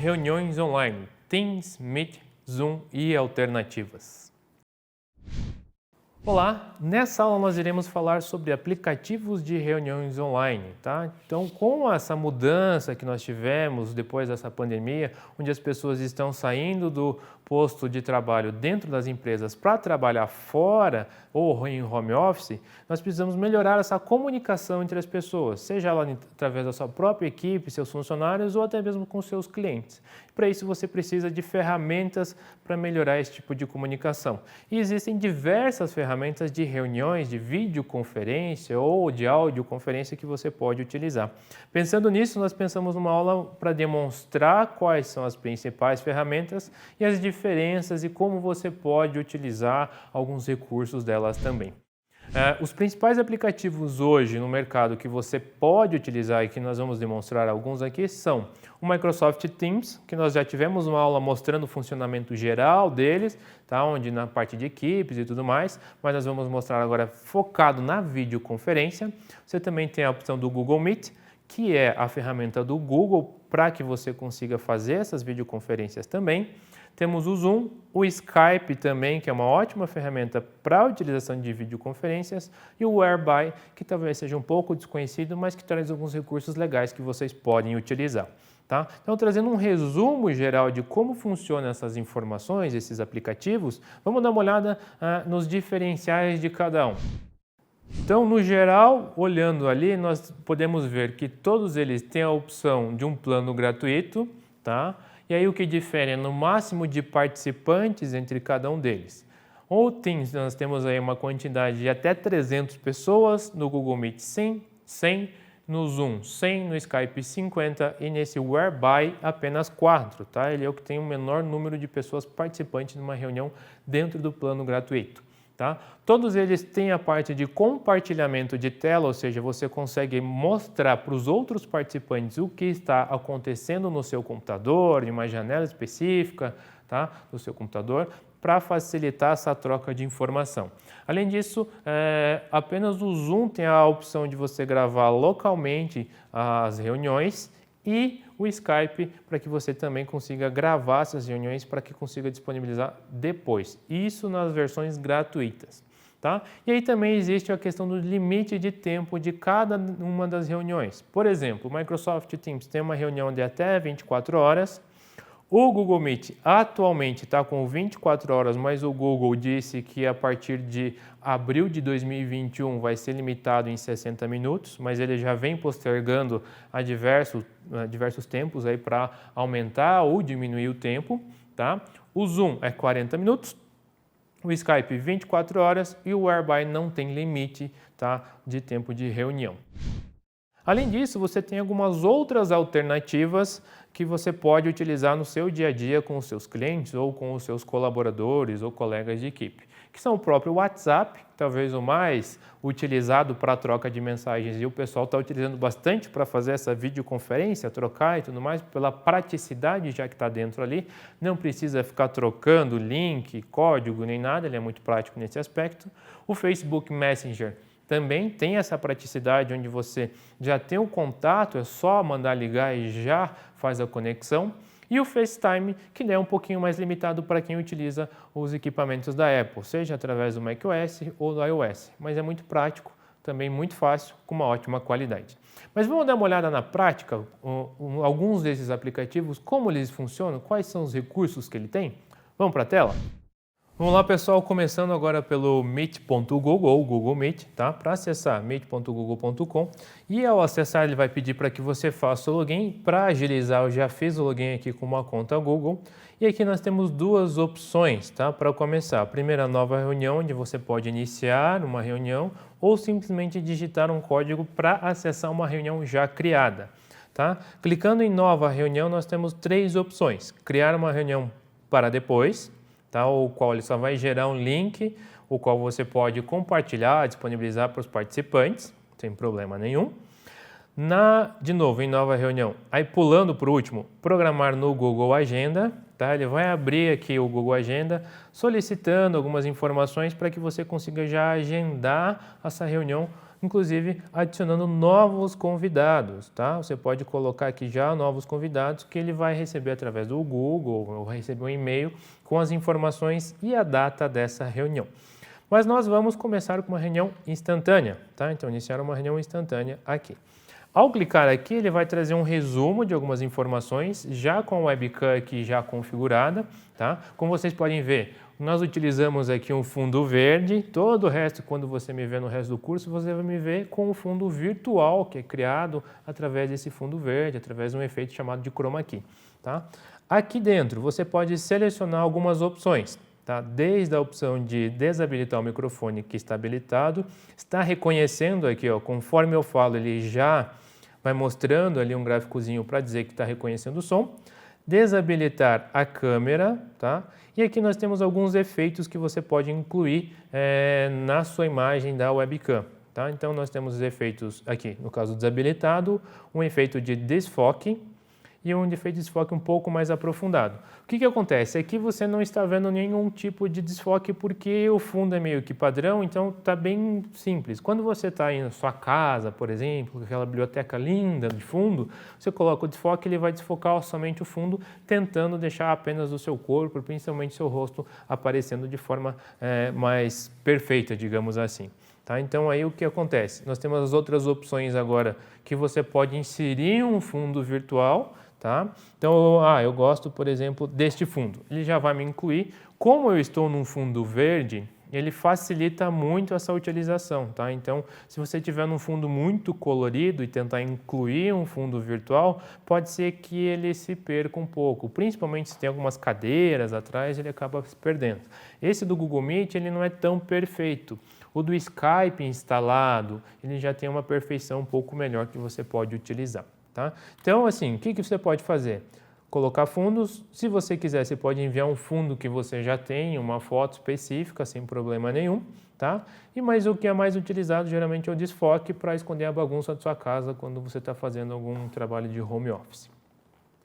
reuniões online, Teams, Meet, Zoom e alternativas. Olá, nessa aula nós iremos falar sobre aplicativos de reuniões online, tá? Então, com essa mudança que nós tivemos depois dessa pandemia, onde as pessoas estão saindo do posto de trabalho dentro das empresas para trabalhar fora ou em home office, nós precisamos melhorar essa comunicação entre as pessoas, seja ela através da sua própria equipe, seus funcionários ou até mesmo com seus clientes. Para isso você precisa de ferramentas para melhorar esse tipo de comunicação. E existem diversas ferramentas de reuniões, de videoconferência ou de audioconferência que você pode utilizar. Pensando nisso, nós pensamos numa aula para demonstrar quais são as principais ferramentas e as diferenças e como você pode utilizar alguns recursos delas também. Os principais aplicativos hoje no mercado que você pode utilizar e que nós vamos demonstrar alguns aqui são o Microsoft Teams, que nós já tivemos uma aula mostrando o funcionamento geral deles, tá? Onde na parte de equipes e tudo mais, mas nós vamos mostrar agora focado na videoconferência. Você também tem a opção do Google Meet, que é a ferramenta do Google para que você consiga fazer essas videoconferências também. Temos o Zoom, o Skype também, que é uma ótima ferramenta para a utilização de videoconferências, e o Whereby, que talvez seja um pouco desconhecido, mas que traz alguns recursos legais que vocês podem utilizar. Tá? Então, trazendo um resumo geral de como funcionam essas informações, esses aplicativos, vamos dar uma olhada nos diferenciais de cada um. Então, no geral, olhando ali, nós podemos ver que todos eles têm a opção de um plano gratuito, tá? E aí o que difere é no máximo de participantes entre cada um deles. O Teams, nós temos aí uma quantidade de até 300 pessoas, no Google Meet 100, no Zoom 100, no Skype 50 e nesse Whereby apenas 4, tá? Ele é o que tem o menor número de pessoas participantes numa reunião dentro do plano gratuito. Tá? Todos eles têm a parte de compartilhamento de tela, ou seja, você consegue mostrar para os outros participantes o que está acontecendo no seu computador, em uma janela específica, tá? Do seu computador, para facilitar essa troca de informação. Além disso, apenas o Zoom tem a opção de você gravar localmente as reuniões e o Skype para que você também consiga gravar essas reuniões para que consiga disponibilizar depois. Isso nas versões gratuitas. Tá? E aí também existe a questão do limite de tempo de cada uma das reuniões. Por exemplo, o Microsoft Teams tem uma reunião de até 24 horas. O Google Meet atualmente está com 24 horas, mas o Google disse que a partir de abril de 2021 vai ser limitado em 60 minutos, mas ele já vem postergando a diversos tempos aí para aumentar ou diminuir o tempo. Tá? O Zoom é 40 minutos, o Skype 24 horas e o Whereby não tem limite, tá, de tempo de reunião. Além disso, você tem algumas outras alternativas que você pode utilizar no seu dia a dia com os seus clientes ou com os seus colaboradores ou colegas de equipe, que são o próprio WhatsApp, talvez o mais utilizado para a troca de mensagens e o pessoal está utilizando bastante para fazer essa videoconferência, trocar e tudo mais, pela praticidade já que está dentro ali, não precisa ficar trocando link, código nem nada, ele é muito prático nesse aspecto. O Facebook Messenger também tem essa praticidade onde você já tem o contato, é só mandar ligar e já faz a conexão. E o FaceTime, que é um pouquinho mais limitado para quem utiliza os equipamentos da Apple, seja através do macOS ou do iOS. Mas é muito prático, também muito fácil, com uma ótima qualidade. Mas vamos dar uma olhada na prática, alguns desses aplicativos, como eles funcionam, quais são os recursos que ele tem? Vamos para a tela? Vamos lá, pessoal, começando agora pelo meet.google ou Google Meet, tá? Para acessar meet.google.com e ao acessar ele vai pedir para que você faça o login. Para agilizar, eu já fiz o login aqui com uma conta Google e aqui nós temos duas opções, tá? Para começar, a primeira, nova reunião, onde você pode iniciar uma reunião ou simplesmente digitar um código para acessar uma reunião já criada, tá? Clicando em nova reunião, nós temos três opções: criar uma reunião para depois, tá? O qual ele só vai gerar um link, o qual você pode compartilhar, disponibilizar para os participantes, sem problema nenhum. De novo, em nova reunião, aí pulando para o último, programar no Google Agenda, tá? Ele vai abrir aqui o Google Agenda, solicitando algumas informações para que você consiga já agendar essa reunião inclusive adicionando novos convidados, tá? Você pode colocar aqui já novos convidados que ele vai receber através do Google ou receber um e-mail com as informações e a data dessa reunião. Mas nós vamos começar com uma reunião instantânea, tá? Então, iniciar uma reunião instantânea aqui. Ao clicar aqui, ele vai trazer um resumo de algumas informações, já com a webcam aqui já configurada, tá? Como vocês podem ver, nós utilizamos aqui um fundo verde, todo o resto, quando você me vê no resto do curso, você vai me ver com o fundo virtual, que é criado através desse fundo verde, através de um efeito chamado de chroma key, tá? Aqui dentro, você pode selecionar algumas opções, tá? Desde a opção de desabilitar o microfone que está habilitado, está reconhecendo aqui, ó, conforme eu falo, ele já vai mostrando ali um gráficozinho para dizer que está reconhecendo o som. Desabilitar a câmera, tá? E aqui nós temos alguns efeitos que você pode incluir na sua imagem da webcam, tá? Então nós temos os efeitos aqui, no caso desabilitado, um efeito de desfoque e um efeito de desfoque um pouco mais aprofundado. O que acontece? Aqui você não está vendo nenhum tipo de desfoque porque o fundo é meio que padrão, então está bem simples. Quando você está em sua casa, por exemplo, com aquela biblioteca linda de fundo, você coloca o desfoque, ele vai desfocar somente o fundo, tentando deixar apenas o seu corpo, principalmente seu rosto, aparecendo de forma mais perfeita, digamos assim. Tá? Então aí o que acontece? Nós temos as outras opções agora que você pode inserir um fundo virtual, tá? Então eu gosto, por exemplo, deste fundo. Ele já vai me incluir. Como eu estou num fundo verde, ele facilita muito essa utilização, tá? Então, se você tiver num fundo muito colorido e tentar incluir um fundo virtual, pode ser que ele se perca um pouco, principalmente se tem algumas cadeiras atrás, ele acaba se perdendo. Esse do Google Meet, ele não é tão perfeito. O do Skype instalado, ele já tem uma perfeição um pouco melhor que você pode utilizar, tá? Então, assim, o que você pode fazer? Colocar fundos, se você quiser, você pode enviar um fundo que você já tem, uma foto específica, sem problema nenhum, tá? Mas o que é mais utilizado geralmente é o desfoque para esconder a bagunça da sua casa quando você está fazendo algum trabalho de home office.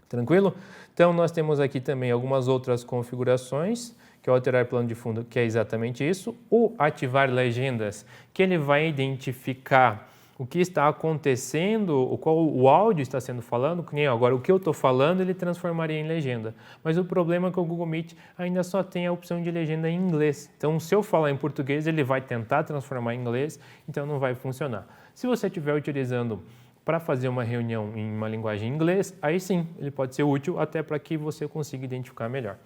Tranquilo? Então, nós temos aqui também algumas outras configurações, que é o alterar plano de fundo, que é exatamente isso. O ativar legendas, que ele vai identificar o que está acontecendo, qual o áudio está sendo falando, que nem agora o que eu estou falando ele transformaria em legenda. Mas o problema é que o Google Meet ainda só tem a opção de legenda em inglês. Então, se eu falar em português, ele vai tentar transformar em inglês, então não vai funcionar. Se você estiver utilizando para fazer uma reunião em uma linguagem em inglês, aí sim, ele pode ser útil até para que você consiga identificar melhor.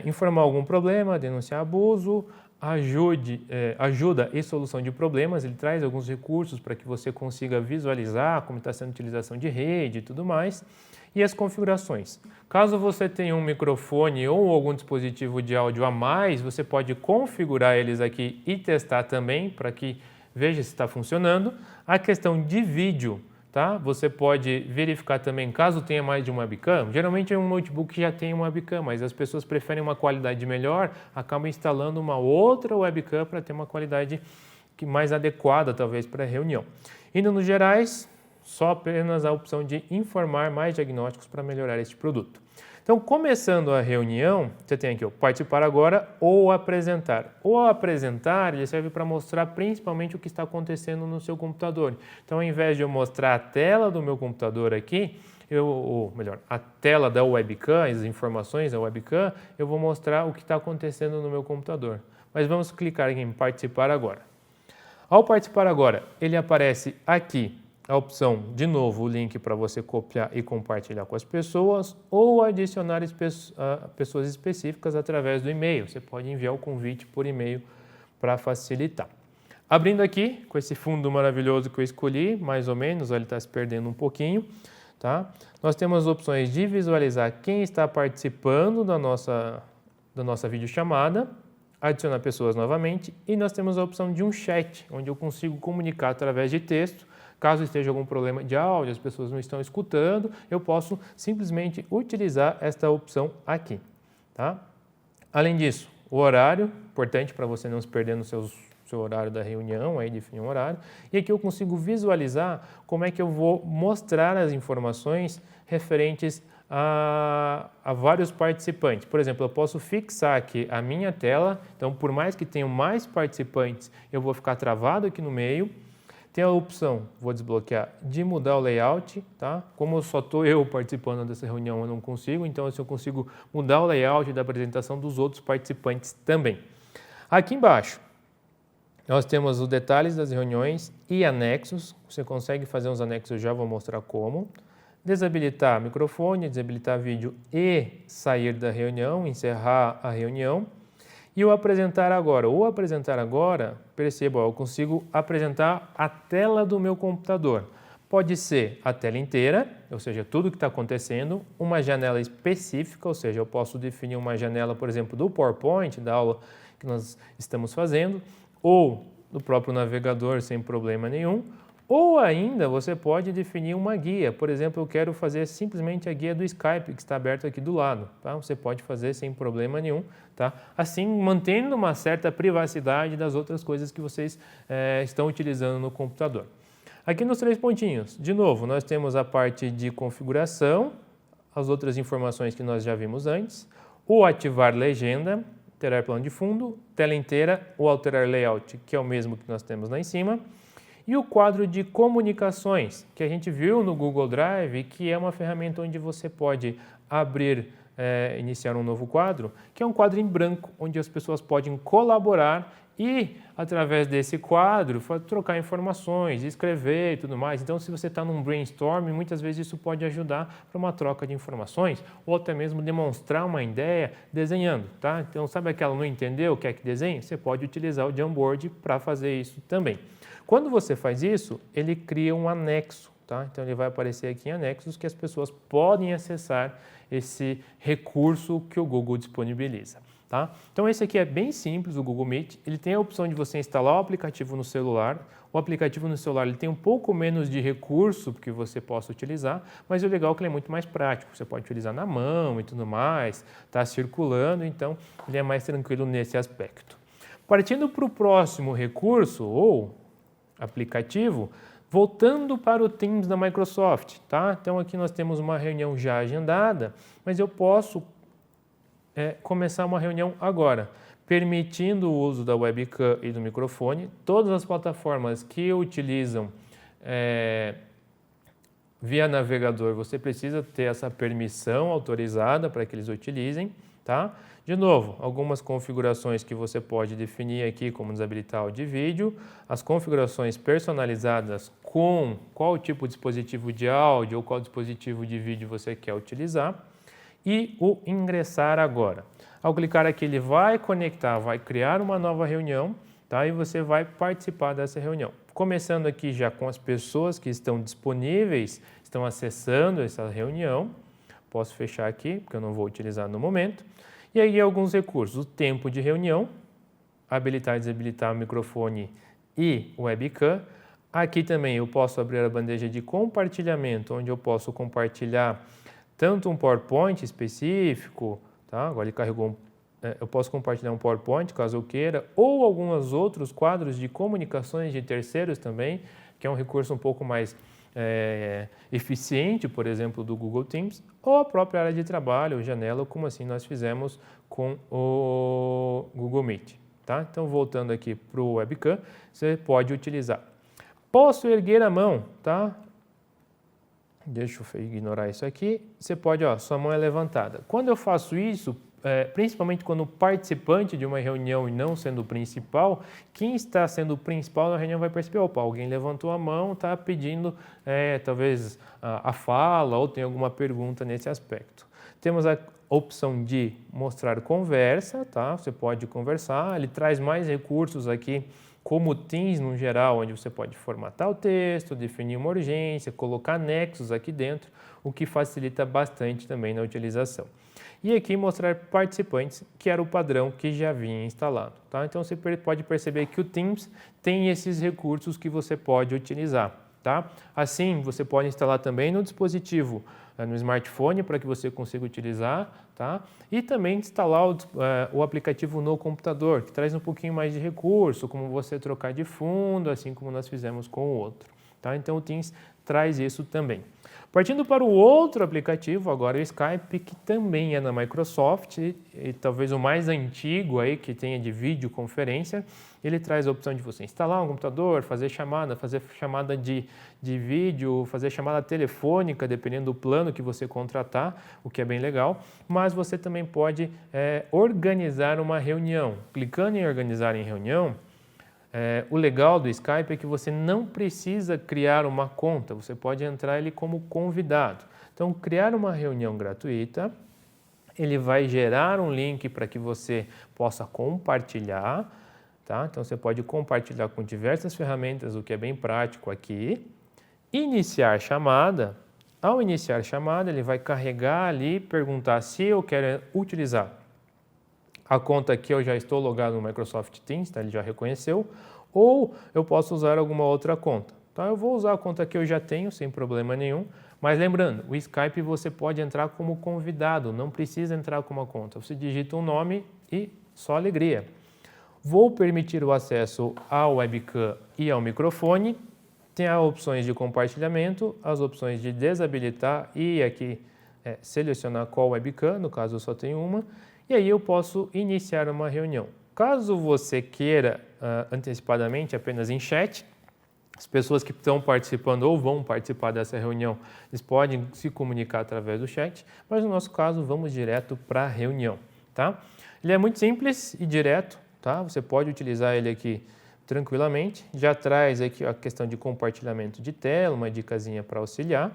Informar algum problema, denunciar abuso, ajuda e solução de problemas, ele traz alguns recursos para que você consiga visualizar como está sendo a utilização de rede e tudo mais. E as configurações. Caso você tenha um microfone ou algum dispositivo de áudio a mais, você pode configurar eles aqui e testar também para que veja se está funcionando. A questão de vídeo, tá? Você pode verificar também, caso tenha mais de uma webcam, geralmente um notebook já tem uma webcam, mas as pessoas preferem uma qualidade melhor, acabam instalando uma outra webcam para ter uma qualidade mais adequada, talvez, para a reunião. Indo nos gerais, só apenas a opção de informar mais diagnósticos para melhorar este produto. Então, começando a reunião, você tem aqui o participar agora ou apresentar. O apresentar, ele serve para mostrar principalmente o que está acontecendo no seu computador. Então, ao invés de eu mostrar a tela do meu computador aqui, ou melhor, a tela da webcam, as informações da webcam, eu vou mostrar o que está acontecendo no meu computador. Mas vamos clicar aqui em participar agora. Ao participar agora, ele aparece aqui a opção, de novo, o link para você copiar e compartilhar com as pessoas ou adicionar pessoas específicas através do e-mail. Você pode enviar o convite por e-mail para facilitar. Abrindo aqui, com esse fundo maravilhoso que eu escolhi, mais ou menos, ele está se perdendo um pouquinho, tá? Nós temos opções de visualizar quem está participando da nossa videochamada, adicionar pessoas novamente e nós temos a opção de um chat, onde eu consigo comunicar através de texto. Caso esteja algum problema de áudio, as pessoas não estão escutando, eu posso simplesmente utilizar esta opção aqui, tá? Além disso, o horário, importante para você não se perder no seu horário da reunião, aí definir um horário. E aqui eu consigo visualizar como é que eu vou mostrar as informações referentes a vários participantes. Por exemplo, eu posso fixar aqui a minha tela, então por mais que tenham mais participantes, eu vou ficar travado aqui no meio. tem a opção, vou desbloquear, de mudar o layout, tá? Como só estou eu participando dessa reunião, eu não consigo, então assim, eu consigo mudar o layout da apresentação dos outros participantes também. Aqui embaixo, nós temos os detalhes das reuniões e anexos. Você consegue fazer uns anexos, eu já vou mostrar como. Desabilitar microfone, desabilitar vídeo e sair da reunião, encerrar a reunião. E o apresentar agora. O apresentar agora, perceba, eu consigo apresentar a tela do meu computador. Pode ser a tela inteira, ou seja, tudo que está acontecendo, uma janela específica, ou seja, eu posso definir uma janela, por exemplo, do PowerPoint, da aula que nós estamos fazendo, ou do próprio navegador sem problema nenhum, ou ainda você pode definir uma guia. Por exemplo, eu quero fazer simplesmente a guia do Skype, que está aberto aqui do lado. Tá? Você pode fazer sem problema nenhum. Tá? Assim, mantendo uma certa privacidade das outras coisas que vocês estão utilizando no computador. Aqui nos 3 pontinhos, de novo, nós temos a parte de configuração, as outras informações que nós já vimos antes, o ativar legenda, alterar plano de fundo, tela inteira ou alterar layout, que é o mesmo que nós temos lá em cima. E o quadro de comunicações, que a gente viu no Google Drive, que é uma ferramenta onde você pode abrir, iniciar um novo quadro, que é um quadro em branco, onde as pessoas podem colaborar e, através desse quadro, trocar informações, escrever e tudo mais. Então, se você está num brainstorming, muitas vezes isso pode ajudar para uma troca de informações ou até mesmo demonstrar uma ideia desenhando. Tá? Então, sabe aquela não entendeu, quer que desenhe? Você pode utilizar o Jamboard para fazer isso também. Quando você faz isso, ele cria um anexo, tá? Então ele vai aparecer aqui em anexos que as pessoas podem acessar esse recurso que o Google disponibiliza, tá? Então esse aqui é bem simples, o Google Meet. Ele tem a opção de você instalar o aplicativo no celular. O aplicativo no celular ele tem um pouco menos de recurso que você possa utilizar, mas o legal é que ele é muito mais prático. Você pode utilizar na mão e tudo mais, tá circulando, então ele é mais tranquilo nesse aspecto. Partindo para o próximo recurso, ou aplicativo, voltando para o Teams da Microsoft, tá? Então aqui nós temos uma reunião já agendada, mas eu posso começar uma reunião agora, permitindo o uso da webcam e do microfone. Todas as plataformas que utilizam via navegador, você precisa ter essa permissão autorizada para que eles utilizem, tá? De novo, algumas configurações que você pode definir aqui, como desabilitar áudio e vídeo, as configurações personalizadas com qual tipo de dispositivo de áudio ou qual dispositivo de vídeo você quer utilizar e o ingressar agora. Ao clicar aqui, ele vai conectar, vai criar uma nova reunião, tá? E você vai participar dessa reunião. Começando aqui já com as pessoas que estão disponíveis, estão acessando essa reunião. Posso fechar aqui, porque eu não vou utilizar no momento. E aí alguns recursos, o tempo de reunião, habilitar e desabilitar o microfone e webcam. Aqui também eu posso abrir a bandeja de compartilhamento, onde eu posso compartilhar tanto um PowerPoint específico, tá? Agora ele carregou, eu posso compartilhar um PowerPoint caso eu queira, ou alguns outros quadros de comunicações de terceiros também, que é um recurso um pouco mais eficiente, por exemplo, do Google Teams, ou a própria área de trabalho, ou janela, como assim nós fizemos com o Google Meet. Tá? Então, voltando aqui para o webcam, você pode utilizar. Posso erguer a mão, tá? Deixa eu ignorar isso aqui. Você pode, sua mão é levantada. Quando eu faço isso, principalmente quando o participante de uma reunião e não sendo o principal, quem está sendo o principal na reunião vai perceber, opa, alguém levantou a mão, está pedindo talvez a fala ou tem alguma pergunta nesse aspecto. Temos a opção de mostrar conversa, tá? Você pode conversar, ele traz mais recursos aqui, como o Teams no geral, onde você pode formatar o texto, definir uma urgência, colocar anexos aqui dentro, o que facilita bastante também na utilização. E aqui mostrar participantes, que era o padrão que já vinha instalado. Tá? Então você pode perceber que o Teams tem esses recursos que você pode utilizar. Tá? Assim, você pode instalar também no dispositivo, no smartphone, para que você consiga utilizar, tá? E também instalar o aplicativo no computador, que traz um pouquinho mais de recurso, como você trocar de fundo, assim como nós fizemos com o outro. tá? Então o Teams traz isso também. Partindo para o outro aplicativo, agora o Skype, que também é da Microsoft e talvez o mais antigo aí que tenha de videoconferência, ele traz a opção de você instalar um computador, fazer chamada de vídeo, fazer chamada telefônica, dependendo do plano que você contratar, o que é bem legal, mas você também pode organizar uma reunião. Clicando em organizar em reunião, o legal do Skype é que você não precisa criar uma conta, você pode entrar ali como convidado. Então, criar uma reunião gratuita, ele vai gerar um link para que você possa compartilhar, tá? Então, você pode compartilhar com diversas ferramentas, o que é bem prático aqui. Iniciar chamada. Ao iniciar chamada, ele vai carregar ali, perguntar se eu quero utilizar a conta que eu já estou logado no Microsoft Teams, tá? Ele já reconheceu, ou eu posso usar alguma outra conta. Tá? Eu vou usar a conta que eu já tenho, sem problema nenhum, mas lembrando, o Skype você pode entrar como convidado, não precisa entrar com uma conta. Você digita um nome e só alegria. Vou permitir o acesso ao webcam e ao microfone, tem as opções de compartilhamento, as opções de desabilitar e aqui selecionar qual webcam, no caso eu só tenho uma, e aí eu posso iniciar uma reunião. Caso você queira antecipadamente apenas em chat, as pessoas que estão participando ou vão participar dessa reunião, eles podem se comunicar através do chat, mas no nosso caso vamos direto para a reunião, tá? Ele é muito simples e direto, tá? Você pode utilizar ele aqui tranquilamente, já traz aqui a questão de compartilhamento de tela, uma dicasinha para auxiliar,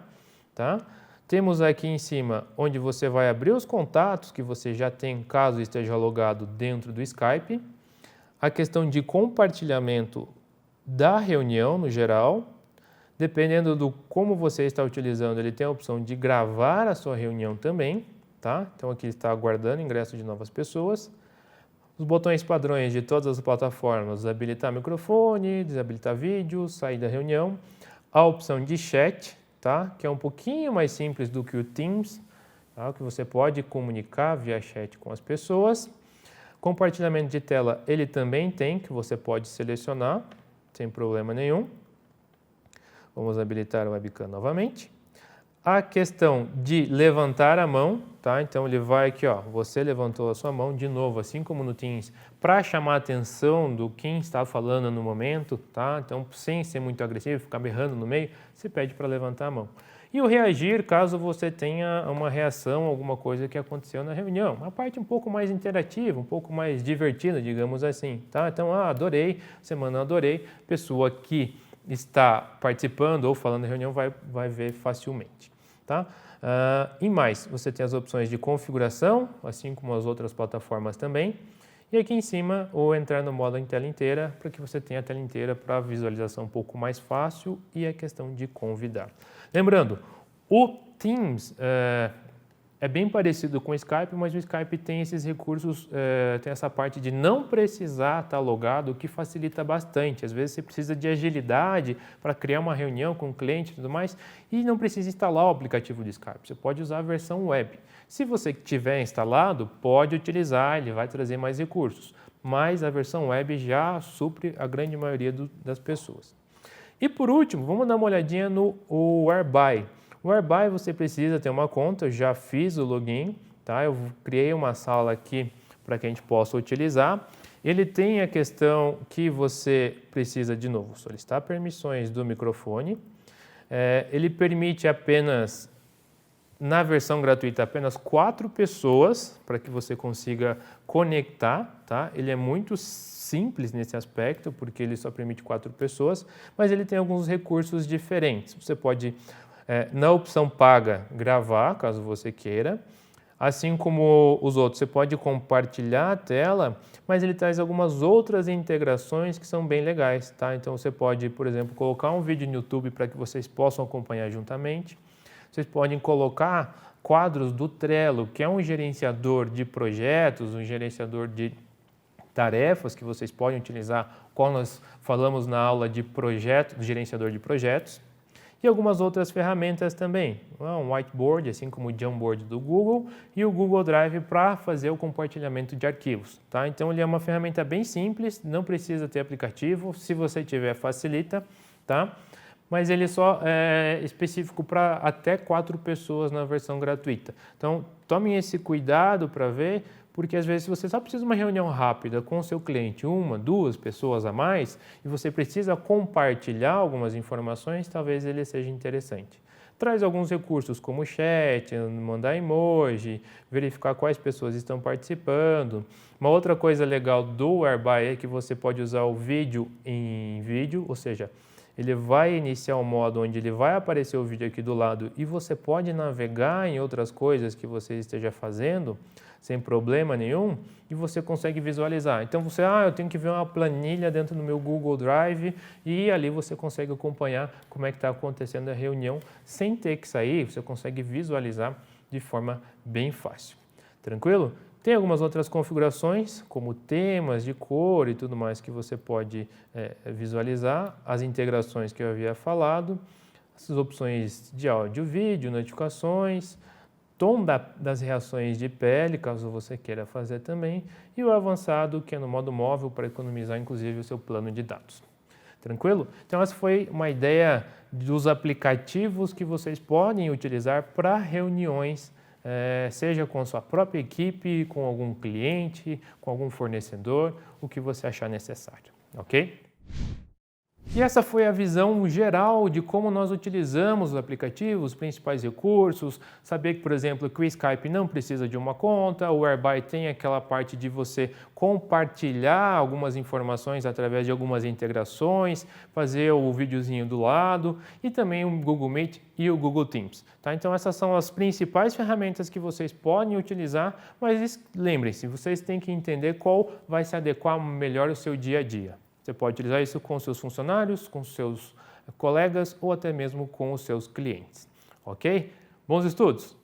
tá? Temos aqui em cima onde você vai abrir os contatos que você já tem caso esteja logado dentro do Skype. A questão de compartilhamento da reunião no geral. Dependendo do como você está utilizando, ele tem a opção de gravar a sua reunião também, tá? Então aqui está aguardando ingresso de novas pessoas. Os botões padrões de todas as plataformas, habilitar microfone, desabilitar vídeo, sair da reunião. A opção de chat, tá? Que é um pouquinho mais simples do que o Teams, tá? Que você pode comunicar via chat com as pessoas. Compartilhamento de tela ele também tem, que você pode selecionar, sem problema nenhum. Vamos habilitar o webcam novamente. A questão de levantar a mão, tá? Então ele vai aqui, ó, você levantou a sua mão de novo, assim como no Teams, para chamar a atenção do quem está falando no momento, tá? Então, sem ser muito agressivo, ficar berrando no meio, você pede para levantar a mão. E o reagir, caso você tenha uma reação, alguma coisa que aconteceu na reunião. Uma parte um pouco mais interativa, um pouco mais divertida, digamos assim, tá? Então, adorei, semana adorei, pessoa que está participando ou falando da reunião vai ver facilmente, tá? E mais, você tem as opções de configuração, assim como as outras plataformas também. E aqui em cima, ou entrar no modo em tela inteira, para que você tenha a tela inteira para visualização um pouco mais fácil e a questão de convidar. Lembrando, o Teams é bem parecido com o Skype, mas o Skype tem esses recursos, tem essa parte de não precisar estar logado, o que facilita bastante. Às vezes você precisa de agilidade para criar uma reunião com o cliente e tudo mais, e não precisa instalar o aplicativo do Skype, você pode usar a versão web. Se você tiver instalado, pode utilizar, ele vai trazer mais recursos, mas a versão web já supre a grande maioria das pessoas. E por último, vamos dar uma olhadinha no Whereby. O Whereby você precisa ter uma conta, eu já fiz o login, tá? Eu criei uma sala aqui para que a gente possa utilizar. Ele tem a questão que você precisa, de novo, solicitar permissões do microfone. Ele permite apenas, na versão gratuita, apenas 4 pessoas para que você consiga conectar, tá? Ele é muito simples nesse aspecto, porque ele só permite 4 pessoas, mas ele tem alguns recursos diferentes. Você pode, na opção paga, gravar, caso você queira. Assim como os outros, você pode compartilhar a tela, mas ele traz algumas outras integrações que são bem legais, tá? Então você pode, por exemplo, colocar um vídeo no YouTube para que vocês possam acompanhar juntamente. Vocês podem colocar quadros do Trello, que é um gerenciador de projetos, um gerenciador de tarefas que vocês podem utilizar, qual nós falamos na aula de projeto, do gerenciador de projetos, e algumas outras ferramentas também, um whiteboard, assim como o Jamboard do Google, e o Google Drive para fazer o compartilhamento de arquivos, tá? Então ele é uma ferramenta bem simples, não precisa ter aplicativo, se você tiver facilita, tá? mas ele só é específico para até 4 pessoas na versão gratuita. Então, tomem esse cuidado para ver, porque às vezes você só precisa de uma reunião rápida com o seu cliente, 1, 2 pessoas a mais, e você precisa compartilhar algumas informações, talvez ele seja interessante. Traz alguns recursos como chat, mandar emoji, verificar quais pessoas estão participando. Uma outra coisa legal do Whereby é que você pode usar o vídeo em vídeo, ou seja, ele vai iniciar um modo onde ele vai aparecer o vídeo aqui do lado e você pode navegar em outras coisas que você esteja fazendo sem problema nenhum e você consegue visualizar. Então eu tenho que ver uma planilha dentro do meu Google Drive e ali você consegue acompanhar como é que está acontecendo a reunião sem ter que sair, você consegue visualizar de forma bem fácil. Tranquilo? Tem algumas outras configurações, como temas de cor e tudo mais que você pode visualizar, as integrações que eu havia falado, essas opções de áudio, vídeo, notificações, tom das reações de pele, caso você queira fazer também, e o avançado, que é no modo móvel, para economizar inclusive o seu plano de dados. Tranquilo? Então essa foi uma ideia dos aplicativos que vocês podem utilizar para reuniões, seja com a sua própria equipe, com algum cliente, com algum fornecedor, o que você achar necessário, ok? E essa foi a visão geral de como nós utilizamos os aplicativos, os principais recursos, saber que, por exemplo, que o Skype não precisa de uma conta, o Whereby tem aquela parte de você compartilhar algumas informações através de algumas integrações, fazer o videozinho do lado e também o Google Meet e o Google Teams. Tá? Então essas são as principais ferramentas que vocês podem utilizar, mas lembrem-se, vocês têm que entender qual vai se adequar melhor ao seu dia a dia. Você pode utilizar isso com seus funcionários, com seus colegas ou até mesmo com os seus clientes. Ok? Bons estudos!